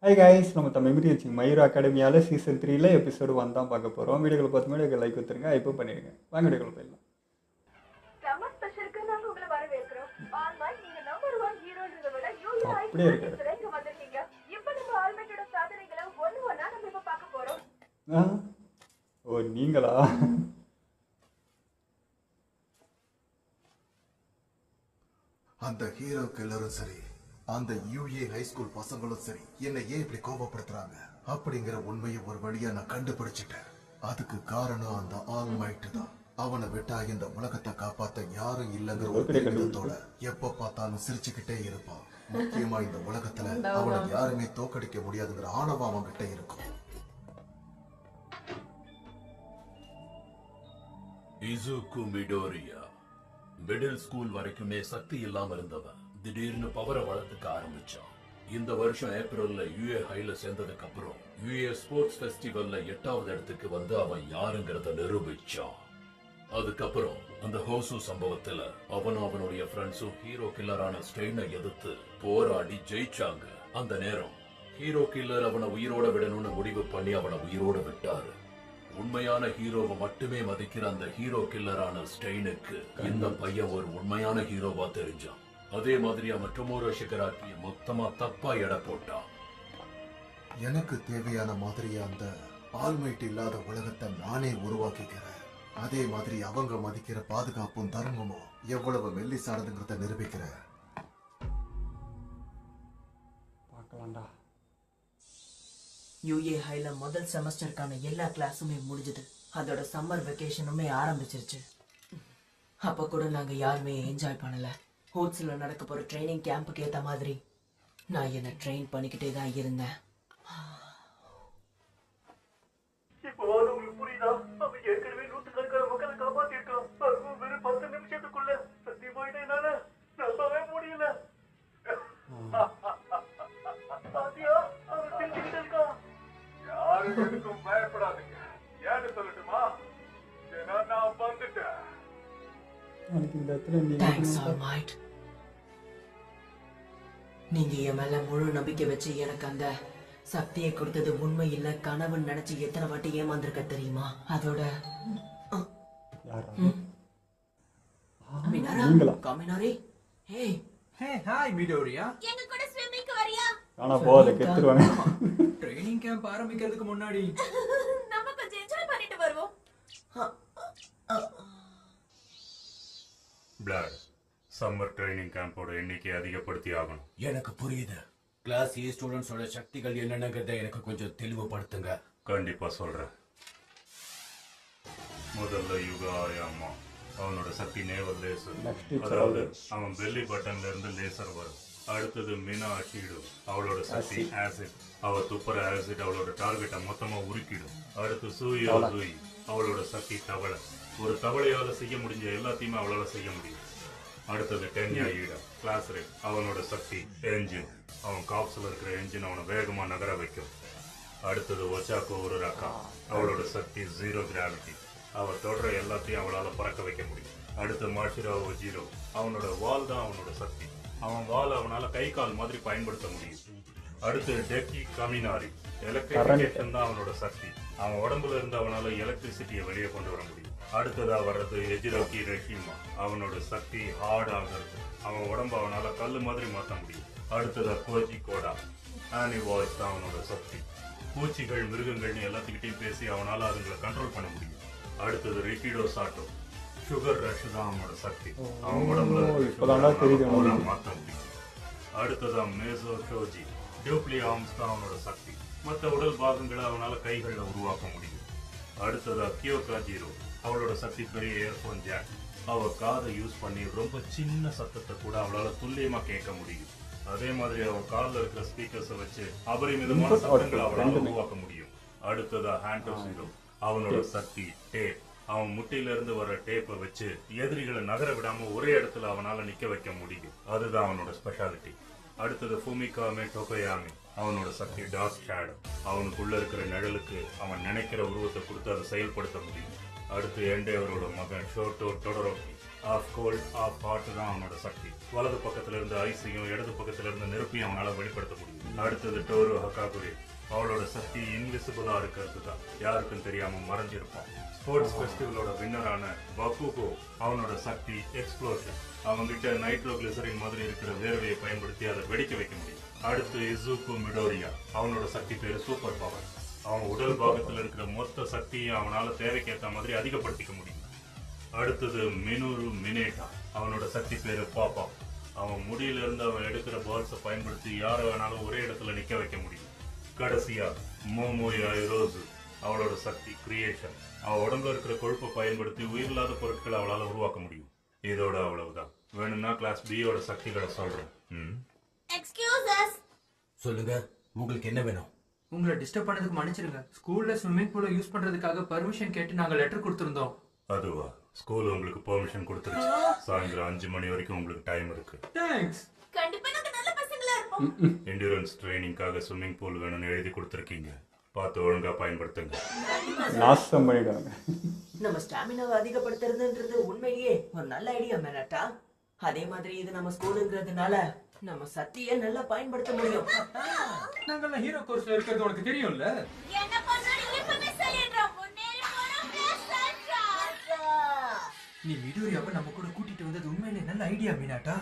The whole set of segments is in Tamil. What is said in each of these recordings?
ஹாய் காய்ஸ், நம்ம மெமரி வச்சுங்க மயூர் அகாடமியால் சீசன் 3ல எபிசோடு 1 தான் பார்க்க போகிறோம். வீடியோக்களை பார்த்து முன்னாடி லைக் கொடுத்துருங்க, இப்போ பண்ணிடுங்க. வாங்க வீடியோக்களை போயிடலாம். அப்படியே இருக்காரு. ஓ நீங்களா? அந்த ஹீரோக்கு எல்லாரும் சரி, அந்த யூஏ ஹை ஸ்கூல் பசங்களும் சரி, என்னை ஏன் இப்படி கோபப்படுத்துறாங்க அப்படிங்கிற உண்மையை ஒரு வழியா நான் கண்டுபிடிச்சிட்டேன். அதுக்கு காரணம் அந்த ஆல்மைட் தான். அவனை விட்டா இந்த உலகத்தை காப்பாத்த யாரும் இல்லைங்கிற ஒரு பெருமிதத்தோட எப்ப பார்த்தாலும் சிரிச்சுக்கிட்டே இருப்பான். முக்கியமா இந்த உலகத்துல அவனை யாருமே தோக்கடிக்க முடியாதுங்கிற ஆணவம் அவன்கிட்ட இருக்கும். இசுகு மிடோரியா மிடில் ஸ்கூல் வரைக்குமே சக்தி இல்லாம இருந்தவன் திடீர்னு பவரை வளர்த்துக்க ஆரம்பிச்சான். இந்த வருஷம் ஏப்ரல்ல யூஏ ஹைல சேர்ந்ததுக்கு அப்புறம் யூஏ ஸ்போர்ட்ஸ் ஃபெஸ்டிவல்ல 8வது இடத்துக்கு வந்து அவன் யாருங்கிறத நிரூபிச்சான். அதுக்கப்புறம் அந்த ஹோசு சம்பவத்துல அவனும் அவனுடைய ஃப்ரெண்ட்ஸும் ஹீரோ கில்லரான ஸ்டெயினை எதிர்த்து போராடி ஜெயிச்சாங்க. அந்த நேரம் ஹீரோ கில்லர் அவனை உயிரோட விடணும்னு முடிவு பண்ணி அவனை உயிரோட விட்டாரு. உண்மையான ஹீரோவை மட்டுமே மதிக்கிற அந்த ஹீரோ கில்லரான ஸ்டெயினுக்கு இந்த பையன் ஒரு உண்மையான ஹீரோவா தெரிஞ்சான். அதே மாதிரி அவன் டொமோரோ ஷிகராக்கி மொத்தமா தப்பா எடை போட்டான். எனக்கு தேவையான மாதிரி அந்த ஆல்மைட் இல்லாத உலகத்தை நானே உருவாக்கிக்கிறேன். அதே மாதிரி அவங்க மதிக்கிற பாதுகாப்பும் தர்மமும் எவ்வளவு மெல்லிசானதுங்கிறத நிரூபிக்கிறேன். பார்க்கலாம்டா. யூஏ ஹைல முதல் செமஸ்டருக்கான எல்லா கிளாஸுமே முடிஞ்சது. அதோட சம்மர் வெக்கேஷனுமே ஆரம்பிச்சிருச்சு. அப்ப கூட நாங்க யாருமே என்ஜாய் பண்ணல. ஹோட்ஸ்ல நடக்க போற ட்ரைனிங் கேம்புக்கு ஏத்த மாதிரி நான் என்ன ட்ரெயின் பண்ணிக்கிட்டே தான் இருந்தேன். இப்போ உங்களுக்கு புரியுதா? அவன் ஏற்கனவே 100கணக்கான மக்களை காப்பாத்திருக்கான். அதுவும் வெறும் 10 நிமிஷத்துக்குள்ள. சத்தியமா இதை என்னால நம்பவே முடியல. பாத்தியா, அவன் சிரிச்சுக்கிட்டு இருக்கான். யாரும் எதுக்கும் பயப்படாதீங்க. ஏன்னு சொல்லட்டுமா? ஏன்னா நான் வந்துட்டேன். Thanks All Might. நீங்க என் மேல முழு நம்பிக்கை வச்சு எனக்கு அந்த சக்தியை கொடுத்தது உண்மை இல்ல கனவுன்னு நினைச்சு எத்தனை வாட்டி ஏமாந்திருக்க தெரியுமா? அதோட காமினாரி, ஹே ஹே ஹாய் மிடோரியா, எங்க கூட ஸ்விம்மிங்க்கு வரியா? ஆனா போகாத கெத்துருவாங்க. ட்ரைனிங் கேம்ப் ஆரம்பிக்கிறதுக்கு முன்னாடி நம்ம கொஞ்சம் என்ஜாய் பண்ணிட்டு வருவோம். பிளாட் சம்மர் ட்ரைனிங் கேம்போட எண்ணிக்கையை அதிகப்படுத்தி ஆகணும். எனக்கு புரியுது. கிளாஸ் ஏ ஸ்டூடெண்ட்ஸோட சக்திகள் என்னென்னங்கிறத எனக்கு கொஞ்சம் தெளிவுபடுத்துங்க. கண்டிப்பா சொல்றேன். முதல்ல யுகா ஆயாமா, அவனோட சக்தி நேவல் லேசர், அதாவது அவன் பெல்லி பட்டன்ல இருந்து லேசர் வரும். அடுத்தது மினா அஷீடு, அவளோட சக்தி ஆசிட், அவ துப்புற ஆசிட் அவளோட டார்கெட்டை மொத்தமா உருக்கிடும். அடுத்து சூயோ சூயி, அவளோட சக்தி தவளை, ஒரு தவளையால செய்ய முடிஞ்ச எல்லாத்தையுமே அவளால செய்ய முடியும். அடுத்தது டென்யா ஈடா கிளாஸ் ரேட், அவனோட சக்தி என்ஜின், அவன் காப்ஸ்ல இருக்கிற என்ஜின் அவனை வேகமா நகர வைக்கும். அடுத்தது ஒச்சாக்கோ ஒரு ரக்கா, அவளோட சக்தி ஜீரோ கிராவிட்டி, அவ தொடர எல்லாத்தையும் அவளால பறக்க வைக்க முடியும். அடுத்து மாஷிரா ஜீரோ, அவனோட வால் தான் அவனோட சக்தி, அவன் வால் அவனால கை கால் மாதிரி பயன்படுத்த முடியும். அடுத்து டெக்கி கமினாரி, எலக்ட்ரிபிகேஷன் தான் அவனோட சக்தி, அவன் உடம்புல இருந்து அவனால எலக்ட்ரிசிட்டியை வெளியே கொண்டு வர முடியும். அடுத்ததா வர்றது எஜிரோக்கி ரெஷிமா, அவனோட சக்தி ஹார்ட் ஆகிறது, அவன் உடம்பு அவனால கல்லு மாதிரி மாற்ற முடியும். அடுத்ததா கோஜி கோடா, ஆனி வாய்ஸ் தான் அவனோட சக்தி, பூச்சிகள் மிருகங்கள்னு எல்லாத்துக்கிட்டையும் பேசி அவனால அதுங்களை கண்ட்ரோல் பண்ண முடியும். அடுத்தது ரிக்கிடோ சாட்டோ, சுகர் ரஷ் தான் அவனோட சக்தி, அவன் உடம்புல மாற்ற முடியும். அடுத்ததா மேசோ ஷோஜி, டியூப்ளி ஆர்ம்ஸ் தான் அவனோட சக்தி, மற்ற உடல் பாகங்களை அவனால கைகளில் உருவாக்க முடியும். அடுத்ததா கியோகா ஜீரோ, அவளோட சக்தி பெரிய இயர்போன் ஜாக், அவ காதை யூஸ் பண்ணி ரொம்ப சின்ன சத்தத்தை கூட அவளால துல்லியமா கேட்க முடியும். அதே மாதிரி அவன் காலில் இருக்கிற ஸ்பீக்கர்ஸை வச்சு அபரிமிதமான சத்தங்களை அவளால உருவாக்க முடியும். அடுத்ததா ஹேண்டோ ஜீரோ, அவனோட சக்தி டேப், அவன் முட்டில இருந்து வர டேப்பை வச்சு எதிரிகளை நகர விடாம ஒரே இடத்துல அவனால நிக்க வைக்க முடியும். அதுதான் அவனோட ஸ்பெஷாலிட்டி. அடுத்தது ஃபுமிகாமே டோகோயாமி, அவனோட சக்தி டார்க் ஷேடோ, அவனுக்குள்ள இருக்கிற நிழலுக்கு அவன் நினைக்கிற உருவத்தை கொடுத்து அதை செயல்படுத்த முடியும். அடுத்து எண்டேவரோட மகன் ஷோட்டோ டொடரோக்கி. ஆஃப் கோல்ட் ஆஃப் ஹாட் தான் அவனோட சக்தி. வலது பக்கத்துல இருந்து ஐஸையும் இடது பக்கத்துல இருந்து நெருப்பையும் அவனால வெளிப்படுத்த முடியும். அடுத்தது டோரோ ஹகாகுரி. அவளோட சக்தி இன்விசிபிளா இருக்கிறது தான், யாருக்கும் தெரியாம மறைஞ்சிருப்பான். ஸ்போர்ட்ஸ் ஃபெஸ்டிவலோட வின்னரான பக்குகோ. அவனோட சக்தி எக்ஸ்ப்ளோஷன். அவங்கிட்ட நைட்ரோகிளிசரின் மாதிரி இருக்கிற வேர்வையை பயன்படுத்தி அதை வெடிக்க வைக்க முடியும். அடுத்து இசுகு மிடோரியா. அவனோட சக்தி பேரு சூப்பர் பவர். அவன் உடல் பாகத்துல இருக்கிற மொத்த சக்தியை அவனால தேவைக்கேற்ற மாதிரி அதிகப்படுத்திக்க முடியும். அடுத்தது மினூரு மினேட்டா. அவனோட சக்தி பேரு பாப்பா. அவன் முடியில இருந்து அவன் எடுக்கிற பால்ஸை பயன்படுத்தி யாரை வேணாலும் ஒரே இடத்துல நிக்க வைக்க முடியும். கடைசியா மோமோயாய் ரோசு. அவளோட சக்தி கிரியேஷன். அவள் உடம்புல இருக்கிற கொழுப்பை பயன்படுத்தி உயிரில்லாத பொருட்களை அவளால உருவாக்க முடியும். இதோட அவ்வளவுதான். வேணும்னா கிளாஸ் பியோட சக்திகளை சொல்றேன். Excuse us. சொல்லுங்க, உங்களுக்கு என்ன வேணும்? உங்களை டிஸ்டர்ப் பண்ணதுக்கு மன்னிச்சிருங்க. ஸ்கூல்ல ஸ்விம்மிங் பூலை யூஸ் பண்றதுக்காக பர்மிஷன் கேட்டு நாங்க லெட்டர் கொடுத்திருந்தோம். அதுவா? ஸ்கூல் உங்களுக்கு பெர்மிஷன் கொடுத்துருச்சு. சாயந்தரம் 5 மணி வரைக்கும் உங்களுக்கு டைம் இருக்கு. தேங்க்ஸ். கண்டிப்பா நாங்க நல்ல பசங்களா இருப்போம். என்டூரன்ஸ் ட்ரைனிங்காக ஸ்விம்மிங் பூல் வேணும்னு எழுதி கொடுத்துருக்கீங்க. பார்த்து ஒழுங்கா பயன்படுத்துங்க. நாசம் பண்ணிடுவாங்க. நம்ம ஸ்டாமினாவை அதிகப்படுத்துறதுன்றது உண்மையிலேயே ஒரு நல்ல ஐடியா மேனட்டா. அதே மாதிரி இது நம்ம ஸ்கூலுங்கிறதுனால நம்ம சக்தியை நல்லா பயன்படுத்த முடியும். நாங்கெல்லாம் ஹீரோ கோர்ஸ்ல இருக்கிறது உனக்கு தெரியும்ல. என்ன பண்ணாலும் இப்பவே சொல்லிடுறோம். முன்னேறி போறோம். நீ மிடோரியாவை நம்ம கூட கூட்டிட்டு வந்தது உண்மையிலேயே நல்ல ஐடியா மீனாட்டா.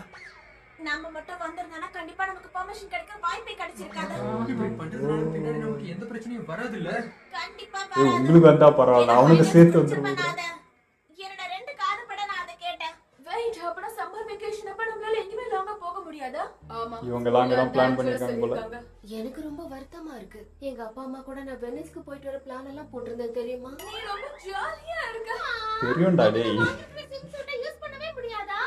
நம்ம மட்டும் வந்திருந்தா கண்டிப்பா நமக்கு பெர்மிஷன் கிடைக்க வாய்ப்பே கிடைச்சிருக்காது. இப்படி பண்றதுனால பின்னாடி நமக்கு எந்த பிரச்சனையும் வராது இல்ல. கண்டிப்பா உங்களுக்கு வந்தா பரவாயில்ல, அவனுக்கு சேர்த்து வந்துடும். என்னோட 2 காது பட நான் அதை கேட்டேன். வெயிட், அப்பனா சம்மர் வெகேஷன் அப்ப நம்மளால எங்கேயுமே லாங்கா போக முடியாதா? ஆமா, இவங்க லாங்க தான் பிளான் பண்ணிருக்காங்க போல. எனக்கு ரொம்ப வருத்தமா இருக்கு. எங்க அப்பா அம்மா கூட நான் வெனிஸ்க்கு போயிட்டு வர பிளான் எல்லாம் போட்டிருந்தேன் தெரியுமா? நீ ரொம்ப ஜாலியா இருக்க. தெரியும்டா டேய். யூஸ் பண்ணவே முடியாதா?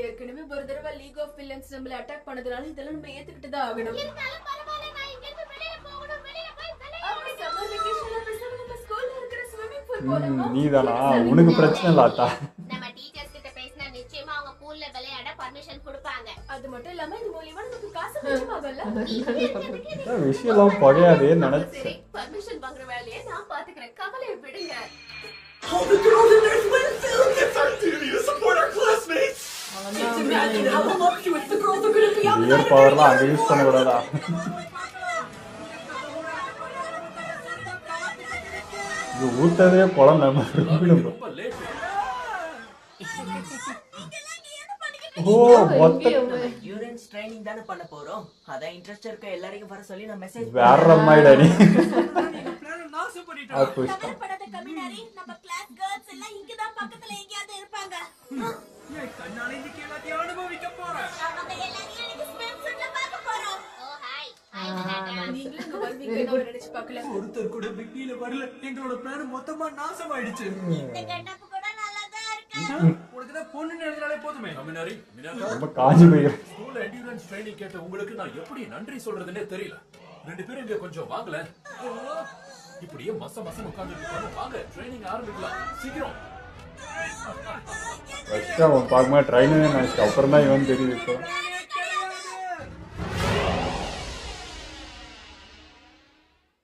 ஏற்கனவே ஒரு தடவை லீக் ஆஃப் வில்லன்ஸ் நம்மள அட்டாக் பண்ணதுனால இதெல்லாம் நம்ம ஏத்துக்கிட்டு தான் ஆகணும். இருந்தாலும் பரவாயில்லை, நான் இங்க இருந்து வெளிய போகணும். வெளிய போய் விளையாடணும். அப்ப சம்மர் வெகேஷன்ல பேசாம நம்ம ஸ்கூல்ல இருக்கிற ஸ்விமிங் பூல் போலாமா? நீதானா? உனக்கு பிரச்சனை இல்லாட்டா? நம்ம டீச்சர்ஸ் கிட்ட பேசினா நிச்சயமா அவங்க பூல்ல விளையாட பர்மிஷன் கொடுப்பாங்க. அது மட்டும் இல்லாம இது மூலமா நமக்கு காசு மிச்சமாகல. விஷயம் பகையாதே நினைச்சேன். பர்மிஷன் வாங்குற வேலையை நான் பாத்துக்கிறேன். கவலையை விடுங்க. All the girls in this will feel it's our duty to support our classmates. Just imagine how voluptuous the girls are going to be out year பவர்லாம் அங்க யூஸ் பண்ண கூடாதா? இது ஊத்ததே குழந்தை மாதிரி. ரொம்ப லேட். ஓ மொத்த யூரன்ஸ் ட்ரைனிங் தானே பண்ண போறோம். அதான் இன்ட்ரெஸ்ட் இருக்க எல்லாரையும் வர சொல்லி நான் மெசேஜ் வேற மாயிடா நீ. நாசம் பண்ணிட்டோம். கவலைப்படாத கமினாரி, நம்ம கிளாஸ் கேர்ள்ஸ் எல்லாம் இங்க தான் பக்கத்துல எங்கயாவது இருப்பாங்க. என் கண்ணால இன்னைக்கு எல்லாத்தையும் அனுபவிக்க போறேன். அவங்க எல்லாரையும் இன்னைக்கு ஸ்விம் சூட்ல பார்க்க போறோம். ஓ ஹாய். நீங்களும் இங்க வருவீங்கன்னு நான் நினைச்சு பார்க்கல. ஒருத்தர் கூட பிக்னில வரல. எங்களோட பிளான் மொத்தமா நாசம் ஆயிடுச்சு. இந்த கெட்டப் கூட நல்லா தான் இருக்கு. உனக்கு தான் பொண்ணு நேரத்தினாலே போதுமே. கமினாரி, மினாட்டா, ரொம்ப காஞ்சி போயிரு. ஸ்கூல்ல என்டூரன்ஸ் ட்ரைனிங் கேட்ட உங்களுக்கு நான் எப்படி நன்றி சொல்றதுன்னே தெரியல. 2 பேரும் இங்க கொஞ்சம் வாங்கல. இப்படியே மச உட்கார்ந்துட்டு இருக்காங்க. வாங்க, ட்ரைனிங் ஆரம்பிக்கலாம் சீக்கிரம். ஃபர்ஸ்ட் அவன் பார்க்கும்போது ட்ரைனிங் நினைச்சு அப்புறம் தான் இவன் தெரியுது. இப்போ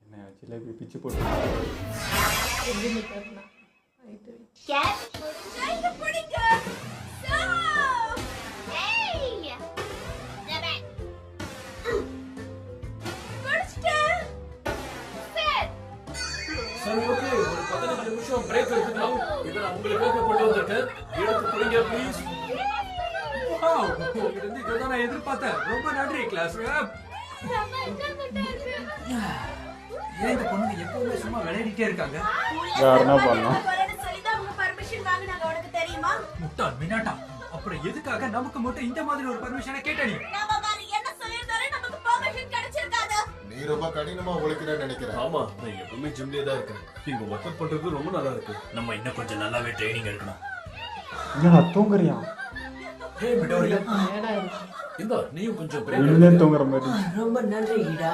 என்ன ஜிலேபி பிச்சு போட்டு கேட் ட்ரைனிங் புடிங்க. சோ ஏய் ஜெபன் ஃபர்ஸ்ட் செட். சரி, ஓகே, ஒரு 15 நிமிஷம் பிரேக் எடுத்துக்கலாம். இத நான் உங்களுக்காக கொண்டு வந்திருக்கேன். எடுத்து குடிங்க ப்ளீஸ். வாவ், இது இதுதான் நான் எதிர்பார்த்தேன். ரொம்ப நன்றி கிளாஸ். ஏன் இந்த பொண்ணுங்க எப்பவுமே சும்மா விளையாடிட்டே இருக்காங்க? வேற என்ன பண்ணலாம்? வரேன்னு சொல்லி தான் உங்க பர்மிஷன் வாங்குனாங்க, உனக்கு தெரியுமா? முட்டாள் மினாட்டா, அப்புறம் எதுக்காக நமக்கு மட்டும் இந்த மாதிரி ஒரு பர்மிஷனை கேட்ட நீ? நாம வேற என்ன சொல்லிருந்தாலும் நமக்கு பெர்மிஷன் கிடைச்சிருக்காது. நீ ரொம்ப கடினமா உழைக்கிறேன்னு நினைக்கிறேன். ஆமா, நான் எப்பவுமே ஜிம்லயே தான் இருக்கேன். இங்க ஒர்க் அவுட் பண்றது ரொம்ப நல்லா இருக்கு. நம்ம இன்னும் கொஞ்சம் நல்லாவே ட்ரைனிங் எடுக்கணும். என்ன தூங்குறியா? ஹே மிடோரியா, இந்த நீயும் கொஞ்சம் பிரேக் வெளியே தூங்குற மாதிரி. ரொம்ப நன்றி ஈடா.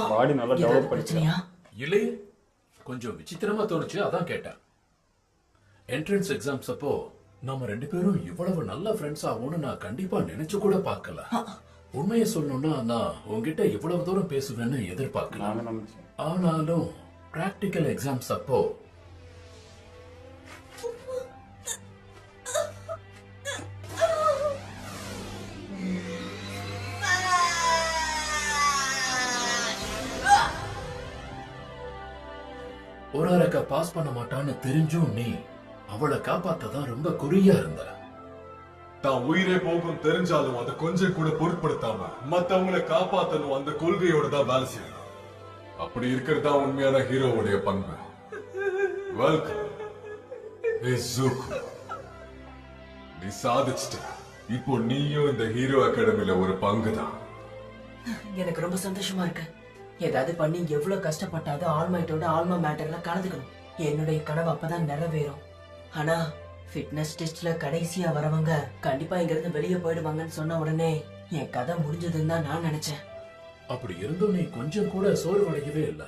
பாடி நல்லா டெவலப் பிரச்சனையா? இல்லையே, கொஞ்சம் விசித்திரமா தோணுச்சு, அதான் கேட்டேன். என்ட்ரன்ஸ் எக்ஸாம்ஸ் அப்போ நாம 2 பேரும் இவ்வளவு நல்ல ஃப்ரெண்ட்ஸ் ஆகும்னு நான் கண்டிப்பா நினைச்சு கூட பார்க்கல. உண்மையை சொல்லணும்னா நான் உங்ககிட்ட இவ்வளவு தூரம் பேசுவேன்னு எதிர்பார்க்கல. நாங்க நினைச்சோம். ஆனாலும் பிராக்டிக்கல் எக்ஸாம்ஸ் அப்போ ஒரு அரைக்க பாஸ் பண்ண மாட்டான்னு தெரிஞ்சும் நீ அவளை காப்பாத்ததான் ரொம்ப குறியா இருந்த. தான் உயிரே போகும் தெரிஞ்சாலும் அதை கொஞ்சம் கூட பொருட்படுத்தாம மத்தவங்களை காப்பாத்தணும் அந்த கொள்கையோட தான் வேலை செய்யணும். அப்படி இருக்கிறதா உண்மையான ஹீரோவுடைய பண்பு. வெல்கம் நீ சாதிச்சிட்ட. இப்போ நீயும் இந்த ஹீரோ அகாடமில ஒரு பங்குதான். எனக்கு ரொம்ப சந்தோஷமா இருக்கு. ஏதாவது பண்ணி எவ்வளவு கஷ்டப்பட்டாலும் ஆல்மைட்டோட ஆல்மா மேட்டர்ல கலந்துக்கணும். என்னுடைய கனவு அப்பதான் நிறைவேறும். ஆனா ஃபிட்னஸ் டெஸ்ட்ல கடைசியா வரவங்க கண்டிப்பா இங்க இருந்து வெளியே போயிடுவாங்கன்னு சொன்ன உடனே என் கதை முடிஞ்சதுன்னு தான் நான் நினைச்சேன். அப்படி இருந்தும் நீ கொஞ்சம் கூட சோர்வடையவே இல்ல.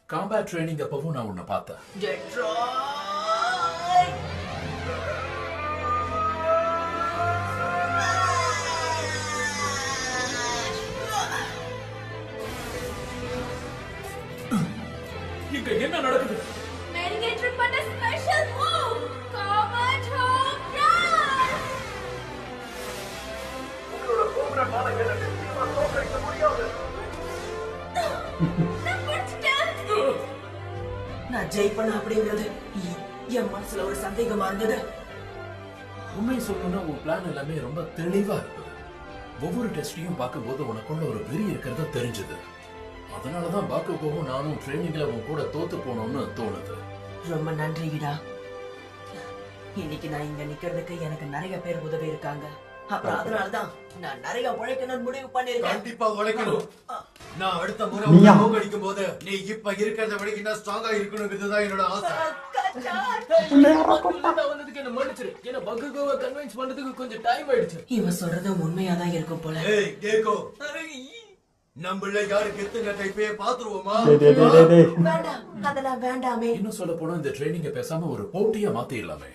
காம்பேட் ட்ரைனிங் அப்பவும் நான் உன்னை பார்த்தேன். இங்க என்ன நடக்குது? Navigator பண்ண special move Comet home run. உங்களோட கோபுர பாலகனை நிச்சயமா தோற்கடிக்க முடியாது. நான் ஜெயிப்பேன் அப்படிங்கிறது என் மனசுல ஒரு சந்தேகமா இருந்தது. உண்மை சொல்லணும்னா உன் பிளான் எல்லாமே ரொம்ப தெளிவா இருக்குது. ஒவ்வொரு டெஸ்டையும் பார்க்கும்போது உனக்குள்ள ஒரு வெறி இருக்கிறத தெரிஞ்சது. அதனாலதான் பாக்குவோம் நானும் ட்ரைனிங்ல உன் கூட தோத்து போனோம்னு தோணுது. ரொம்ப நன்றிடா. இன்னைக்கு நான் இங்க நிக்கிறதுக்கு எனக்கு நிறைய பேர் உதவி இருக்காங்க. அப்புறம் அதனாலதான் நான் நிறைய உழைக்கணும்னு முடிவு பண்ணிருக்கேன். கண்டிப்பா உழைக்கணும். நான் அடுத்த முறை அடிக்கும் போது நீ இப்ப இருக்கிறத விட இன்னும் ஸ்ட்ராங்கா இருக்கணுங்கிறதுதான் என்னோட ஆசை. இவன் சொல்றது உண்மையாதான் இருக்கும் போல. நம்மள யாருக்கு எத்தனை டைப்பே பாத்துருவோமா? வேண்டாம், அதெல்லாம் வேண்டாமே. இன்னும் சொல்ல போனா இந்த ட்ரைனிங்க பேசாம ஒரு போட்டியா மாத்திடலாமே.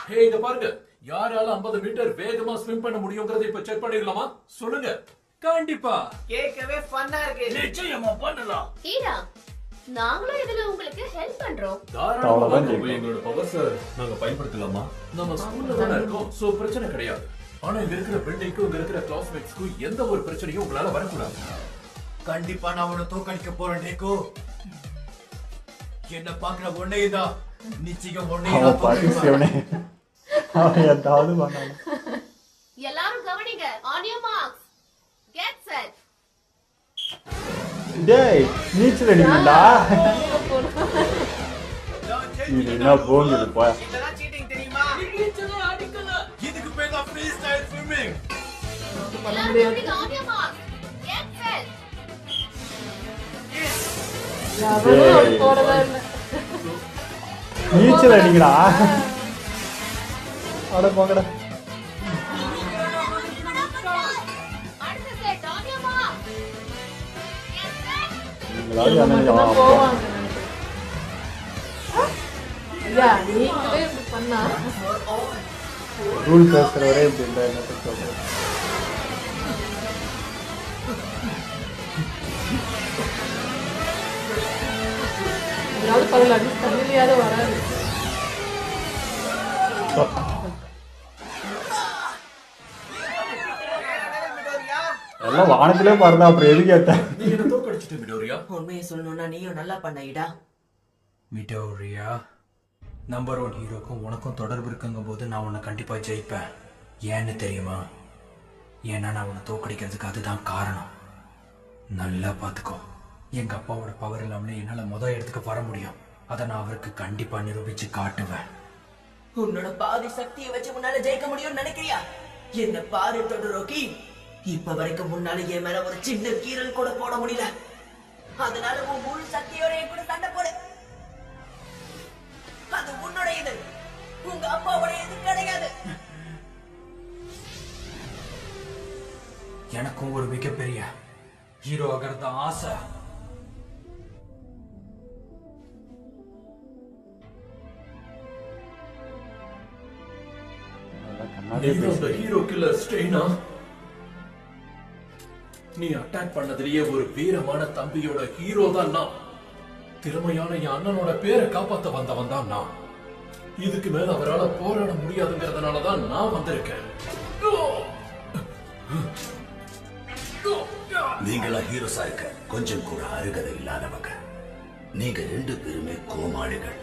ஹே, இங்க பாருங்க, யாரால 50 மீட்டர் வேகமா ஸ்விம் பண்ண முடியும்ங்கறதை இப்ப செக் பண்ணிடலாமா? சொல்லுங்க. கண்டிப்பா. கேட்கவே ஃபன்னா இருக்கு. நிச்சயமா பண்ணலாம். ஹீரா, நாங்களும் இதுல உங்களுக்கு ஹெல்ப் பண்றோம். தாராளமா எங்களோட பவர்ஸ் நாங்க பயன்படுத்தலாமா? நம்ம ஸ்கூல்ல தான இருக்கோம், சோ பிரச்சனை கிடையாது. ஆனா இங்க இருக்கிற பில்டிங்க்கும் இங்க இருக்கிற கிளாஸ்மேட்ஸ்க்கும் எந்த ஒரு பிரச்சனையும் உங்களால வரக்கூடாது. கண்டிப்பா நான் உன்னை தோக்கடிக்க போறேன் டேக்கோ. என்ன பாக்குற ஒன்னேதான் நிச்சயம் ஒன்னேதான் தோக்கடிப்பேன். எல்லாரும் கவனிங்க. On your marks, get set. டேய், நீச்சல் அடிக்கணும்டா. இது என்ன போங்குது போ. இதெல்லாம் சீட்டிங் தெரியுமா? நீச்சல் அடிக்கல. இதுக்கு பேர் தான் ஃப்ரீ ஸ்டைல் ஸ்விமிங். எல்லாரும் கவனிங்க. On your marks, get set. நீச்சல் அடிக்கடா. அட போங்கடா. அடுத்த set. On your marks, get set. நீங்களாவது என்ன போவாங்க. நீங்களே இப்படி பண்ணா ரூல் பேசுறவரே இப்படி இருந்தா என்ன சொல்றது? இதனால பரவாயில்ல, அடி தண்ணிலையாவது வராது. எல்லாம் வானத்திலே பாருதா, அப்புறம் எது கேட்டேன்? நீ என்ன தோக்கடிச்சிட்ட மிடோரியா? உண்மையை சொல்லணும்னா நீயும் நல்லா பண்ணைடா. மிடோரியா, நம்பர் 1 ஹீரோக்கும் உனக்கும் தொடர்பு இருக்குங்கும் போது நான் உன்னை கண்டிப்பா ஜெயிப்பேன். ஏன்னு தெரியுமா? ஏன்னா நான் உன்னை தோக்கடிக்கிறதுக்கு அதுதான் காரணம். நல்லா பாத்துக்கோ. எங்க அப்பாவோட பவர் இல்லாமலே என்னால இடத்துக்கு வர முடியும். அதை நான் அவருக்கு கண்டிப்பா நிரூபிச்சு காட்டுவேன். உன்னோட பாதி சக்தியை வச்சு முன்னால ஜெயிக்க முடியும்னு நினைக்கிறியா? என்ன பாரு தொடரோக்கி, இப்ப வரைக்கும் முன்னால என் மேல ஒரு சின்ன கீரல் கூட போட முடியல. அதனால உன் முழு சக்தியோட என் கூட சண்டை போடு. அது உன்னோட இது, உங்க அப்பாவோட இது கிடையாது. எனக்கும் ஒரு மிகப்பெரிய ஹீரோ ஆகிறது ஆசை. ஹீரோ கில்லர் ஸ்டெய்னா, நீ அட்டாக் பண்ணதுலயே ஒரு வீரமான தம்பியோட ஹீரோ தான் நான். திறமையான என் அண்ணனோட பேரை காப்பாத்த வந்தவன் தான் நான். இதுக்கு மேல அவரால் போராட முடியாதுங்கிறதுனால தான் நான் வந்திருக்கேன். நீங்களா ஹீரோஸா இருக்க கொஞ்சம் கூட அருகதை இல்லாதவங்க. நீங்க 2 பேருமே கோமாளிகள்.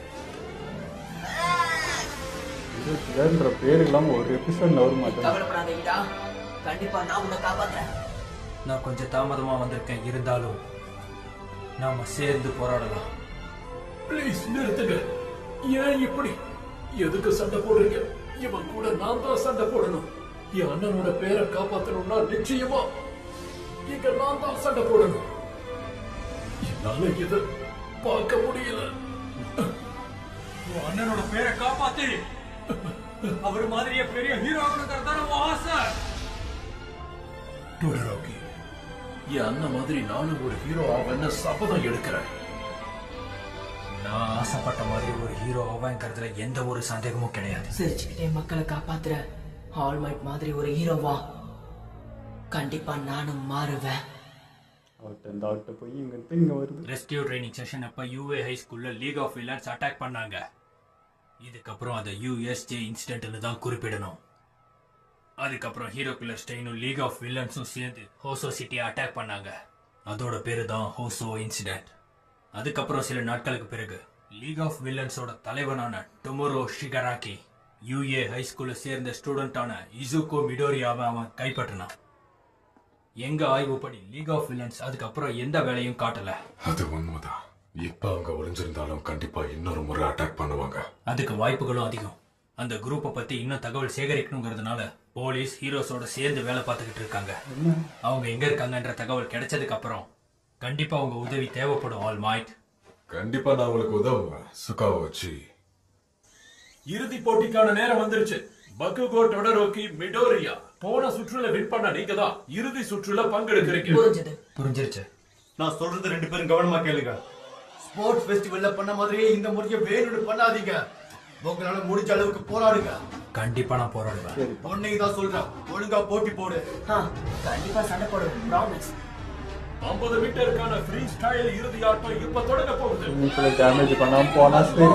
ஹீரோன்ற பேர் இல்லாம ஒரு எபிசோட் நவர மாட்டேன். கவலைப்படாதீங்கடா, கண்டிப்பா நான் உன்னை காப்பாத்துறேன். நான் கொஞ்சம் தாமதமா வந்திருக்கேன், இருந்தாலும் நாம சேர்ந்து போராடலாம். ப்ளீஸ் நிறுத்துங்க. ஏன் இப்படி? எதுக்கு சண்டை போடுறீங்க? இவன் கூட நான் தான் சண்டை போடணும். என் அண்ணனோட பேரை காப்பாத்தணும்னா நிச்சயமா இங்க நான் தான் சண்டை போடணும். என்னால இதை பார்க்க முடியல. உன் அண்ணனோட பேரை காப்பாத்தி அவர் மாதிரியே பெரிய ஹீரோ ஆகணுங்கிறது தான் உன் ஆசை. டோடரோகி, என் அண்ணன் மாதிரி நானும் ஒரு ஹீரோ ஆவேன்னு சபதம் எடுக்கிறேன். நான் ஆசைப்பட்ட மாதிரி ஒரு ஹீரோ ஆவேங்கிறதுல எந்த ஒரு சந்தேகமும் கிடையாது. சிரிச்சுக்கிட்டே மக்களை காப்பாத்துற ஆல்மைட் மாதிரி ஒரு ஹீரோவா கண்டிப்பா நானும் மாறுவேன். அவர்கிட்ட போய் இங்க வருது. ரெஸ்கியூ ட்ரைனிங் செஷன் அப்ப யூஏ ஹை ஸ்கூல்ல லீக் ஆஃப் வில்லன்ஸ் அட்டாக் பண்ணாங்க. இதுக்கப்புறம் அதை யூஎஸ்ஜே இன்சிடென்ட்னு தான் குறிப்பிடணும். அதுக்கப்புறம் ஹீரோ கில்லர் ஸ்டெயினும் லீக் ஆஃப் வில்லன்ஸும் சேர்ந்து ஹோசோ சிட்டியை அட்டாக் பண்ணாங்க. அதோட பேரு தான் ஹோசோ இன்சிடென்ட். அதுக்கப்புறம் சில நாட்களுக்கு பிறகு லீக் ஆஃப் வில்லன்ஸோட தலைவனான டொமோரோ ஷிகராக்கி யூஏ ஹை ஸ்கூல்ல சேர்ந்த ஸ்டூடெண்டான இசுகோ மிடோரியாவை அவன் கைப்பற்றினான். எங்க ஆய்வுப்படி லீக் ஆஃப் வில்லன்ஸ் அதுக்கப்புறம் எந்த வேலையும் காட்டல. அது உண்மைதான். இப்ப அவங்க ஒளிஞ்சிருந்தாலும் கண்டிப்பா இன்னொரு முறை அட்டாக் பண்ணுவாங்க. அதுக்கு வாய்ப்புகளும் அதிகம். அந்த குரூப்பை பத்தி இன்னும் தகவல் சேகரிக்கணுங்கிறதுனால போலீஸ் ஹீரோஸோட சேர்ந்து வேலை பார்த்துக்கிட்டு இருக்காங்க. அவங்க எங்க இருக்காங்கன்ற தகவல் கிடைச்சதுக்கு அப்புறம் கண்டிப்பா அவங்க உதவி தேவைப்படும். ஆல் மைட், கண்டிப்பா நான் உங்களுக்கு உதவுவேன். சுகாவை வச்சு இறுதி போட்டிக்கான நேரம் வந்துருச்சு. பக்குகோ டோடரோகி மிடோரியா, போன சுற்றுல வின் பண்ண நீங்க தான் இறுதி சுற்றுல பங்கெடுக்கிறீங்க. புரிஞ்சிருச்சு. நான் சொல்றது 2 பேரும் கவனமா கேளுங்க. ஸ்போர்ட்ஸ் ஃபெஸ்டிவல்ல பண்ண மாதிரியே இந்த முறையை வேணும்னு பண்ணாதீங்க. உங்களால முடிஞ்ச அளவுக்கு போராடுங்க. கண்டிப்பா நான் போராடுவேன். பொண்ணைக்கு தான் சொல்றேன், ஒழுங்கா போட்டி போடு. கண்டிப்பா சண்டை போடுவேன், ப்ராமிஸ். 50 மீட்டருக்கான ஃப்ரீ ஸ்டைல் இறுதி ஆட்டம் இப்ப தொடங்க போகுது. நீங்க டேமேஜ் பண்ணாம போனா சரி.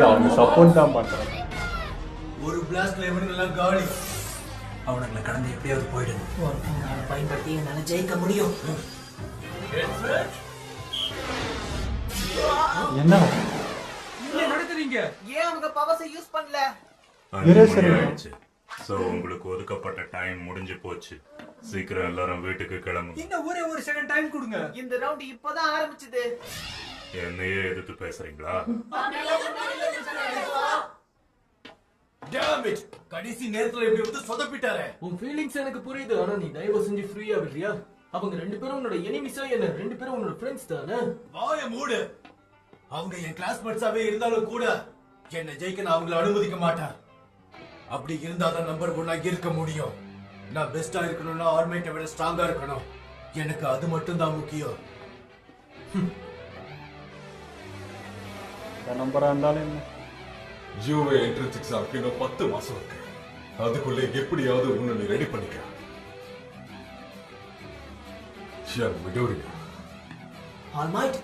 அவங்க சப்போர்ட் தான் பண்றாங்க. ஒரு பிளாஸ்ட்ல இவனுங்கெல்லாம் காலி. அவனுங்களை கடந்து எப்படியாவது போயிடணும். ஒரு பயன்படுத்தி என்னால ஜெயிக்க முடியும். என்ன நடத்துறீங்க? ஏன் அவங்க பவர்ஸை யூஸ் பண்ணல? சோ உங்களுக்கு ஒதுக்கப்பட்ட டைம் முடிஞ்சு போச்சு. சீக்கிரம் எல்லாரும் வீட்டுக்கு கிளம்புங்க. இன்னும் ஒரு செகண்ட் டைம் கொடுங்க. இந்த ரவுண்ட் இப்பதான் ஆரம்பிச்சது. என்னையே எதிர்த்து பேசுறீங்களா? Damn it! கடைசி நேரத்துல இப்படி வந்து சொதப்பிட்டாரே. உன் ஃபீலிங்ஸ் எனக்கு புரியுது. ஆனா நீ தயவு செஞ்சு ஃப்ரீயா விடுறியா? அவங்க 2 பேரும் உன்னோட எனிமிஸா என்ன? 2 பேரும் உன்னோட ஃப்ரெண்ட்ஸ் தானே? வாய மூடு. அவங்க என் கிளாஸ்மேட்ஸாவே இருந்தாலும் கூட என்ன ஜெயிக்க நான் அவங்களை அனுமதிக்க மாட்டேன். அப்படி இருந்தா தான் நம்பர் 1 இருக்க முடியும். நான் பெஸ்டா இருக்கணும்னா ஆர்மேட்டை விட ஸ்ட்ராங்கா இருக்கணும். எனக்கு அது மட்டும் தான் முக்கியம். நம்பரா இருந்தாலும் என்ன? யூஏ என்ட்ரன்ஸ் எக்ஸாம்க்கு இன்னும் 10 மாசம் இருக்கு. அதுக்குள்ளே எப்படியாவது உன்னை நீ ரெடி பண்ணிக்க. மிடோரியா, ஆல்மைட்,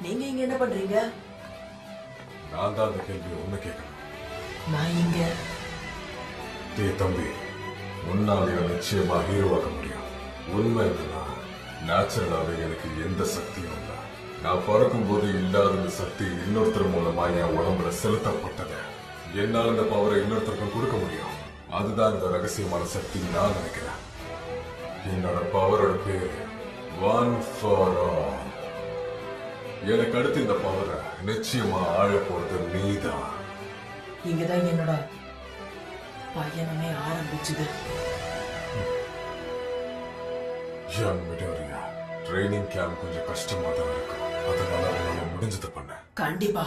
நீங்க இங்க என்ன பண்றீங்க? நான் தான் அந்த கேள்வியை உன்னை கேட்கணும். நான் இங்க தம்பி, முன்னாலே நிச்சயமா ஹீரோவாக முடியும். உண்மை என்னன்னா, நேச்சுரலாவே எனக்கு எந்த சக்தியும் இல்லை. நான் பறக்கும் போது இல்லாத இந்த சக்தி இன்னொருத்தர் மூலமா என் உடம்புல செலுத்தப்பட்டது. என்னால் இந்த பவரை இன்னொருத்தருக்கும் கொடுக்க முடியும். அதுதான் இந்த ரகசியமான சக்தி நான் நினைக்கிறேன். என்னோட பவரோட பேரு ஒன் ஃபார் ஆல். எனக்கு அடுத்து இந்த பவரை நிச்சயமா ஆழ போறது நீதான். இங்கதான் என்னோட பயணமே ஆரம்பிச்சது. மிடோரியா, ட்ரைனிங் கேம்ப் கொஞ்சம் கஷ்டமா தான் இருக்கும். அதனால உன்னால முடிஞ்சது பண்ண. கண்டிப்பா.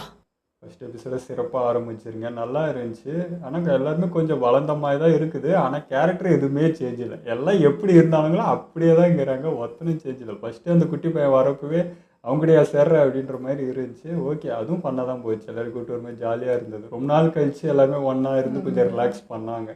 ஃபர்ஸ்ட் எபிசோட சிறப்பாக ஆரம்பிச்சிருங்க, நல்லா இருந்துச்சு. ஆனால் எல்லாருமே கொஞ்சம் வளர்ந்த மாதிரி தான் இருக்குது. ஆனால் கேரக்டர் எதுவுமே சேஞ்ச் இல்லை. எல்லாம் எப்படி இருந்தாலுங்களோ அப்படியே தான் இருக்கிறாங்க, ஒத்தனும் சேஞ்ச் இல்லை. ஃபஸ்ட்டு அந்த குட்டி பையன் வரப்பவே அவங்கடையா சேர்ற அப்படின்ற மாதிரி இருந்துச்சு. ஓகே, அதுவும் பண்ண தான் போச்சு. எல்லோரும் கூட்டு ஒரு மாதிரி ஜாலியாக இருந்தது. ரொம்ப நாள் கழிச்சு எல்லாருமே ஒன்றா இருந்து கொஞ்சம் ரிலாக்ஸ் பண்ணாங்க.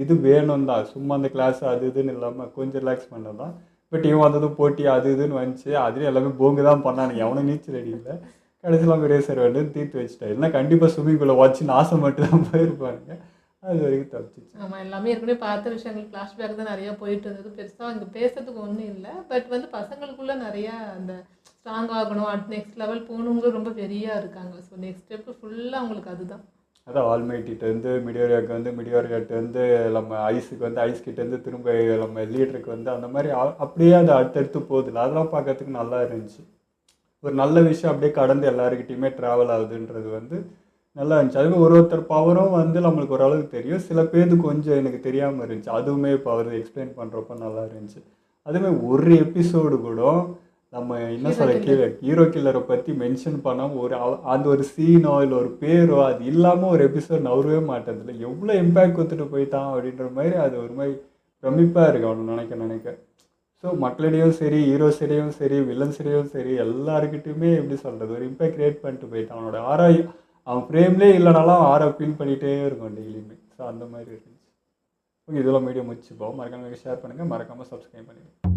இது வேணும் தான், சும்மா அந்த கிளாஸ் அது இதுன்னு இல்லாமல் கொஞ்சம் ரிலாக்ஸ் பண்ணது தான். பட் இவன் வந்ததும் போட்டி அது இதுன்னு வந்துச்சு, அதுலேயும் எல்லாமே போங்கு தான் பண்ணானுங்க, எவனும் நீச்சல் அடிக்கல. கடைசியில் அவங்க ரேசர் வந்து தீர்த்து வச்சுட்டா, இல்லைன்னா கண்டிப்பாக ஸ்விம்மிங் பூலில் வச்சுன்னு ஆசை மட்டும் தான் போயிருப்பானுங்க. அது வரைக்கும் தப்பிச்சிச்சு. ஆமாம், எல்லாமே ஏற்கனவே பார்த்த விஷயங்கள் ஃப்ளாஷ்பேக் தான் நிறையா போயிட்டு இருந்தது. பெருசாக அங்கே பேசுறதுக்கு ஒன்றும் இல்லை. பட் வந்து பசங்களுக்குள்ளே நிறையா அந்த ஸ்ட்ராங் ஆகணும், அடுத்த நெக்ஸ்ட் லெவல் போகணுங்களும் ரொம்ப வெறியாக இருக்காங்க. ஸோ நெக்ஸ்ட் ஸ்டெப்பு ஃபுல்லாக அவங்களுக்கு அதுதான். அதான் ஆல்மைட்டிகிட்டேருந்து மிடியோரியாவுக்கு வந்து, மிடியோரியாட்டேருந்து நம்ம ஐஸுக்கு வந்து, ஐஸ்கிட்டேருந்து திரும்ப நம்ம லீடருக்கு வந்து, அந்த மாதிரி அப்படியே அது அடுத்தடுத்து போகுதுல, அதெல்லாம் பார்க்கறதுக்கு நல்லா இருந்துச்சு. ஒரு நல்ல விஷயம் அப்படியே கடந்து எல்லாருக்கிட்டையுமே ட்ராவல் ஆகுதுன்றது வந்து நல்லா இருந்துச்சு. அதுவே ஒருத்தர் பவரும் வந்து நம்மளுக்கு ஓரளவுக்கு தெரியும், சில பேருக்கு கொஞ்சம் எனக்கு தெரியாமல் இருந்துச்சு. அதுவுமே இப்போ அவர் எக்ஸ்பிளைன் பண்ணுறப்ப நல்லா இருந்துச்சு. அதுவே ஒரு எபிசோடு கூட நம்ம என்ன சொல்ல ஹீரோ கில்லரை பற்றி மென்ஷன் பண்ணாமல் அந்த ஒரு சீனோ இல்லை ஒரு பேரோ அது இல்லாமல் ஒரு எபிசோட் நவரவே மாட்டேதில்ல. எவ்வளோ இம்பேக்ட் கொடுத்துட்டு போயிட்டான் அப்படின்ற மாதிரி அது ஒரு மாதிரி பிரமிப்பாக இருக்கு அவனு நினைக்க. ஸோ மக்களிடையும் சரி, ஹீரோ சரியும் சரி, வில்லன் சரியும் சரி, எல்லாருக்கிட்டையுமே எப்படி சொல்கிறது, ஒரு இம்பேக்ட் கிரியேட் பண்ணிட்டு போயிட்டான். அவனோட அவன் ஃப்ரேம்லேயே இல்லைனாலும் ஆரா ஃபீல் பண்ணிகிட்டே இருக்கும் டெய்லியுமே. ஸோ அந்த மாதிரி இருந்துச்சு. ஓகே, இதெல்லாம் மீடியம் முடிச்சுப்போம். மறக்காம ஷேர் பண்ணுங்கள், மறக்காமல் சப்ஸ்கிரைப் பண்ணிடுங்க.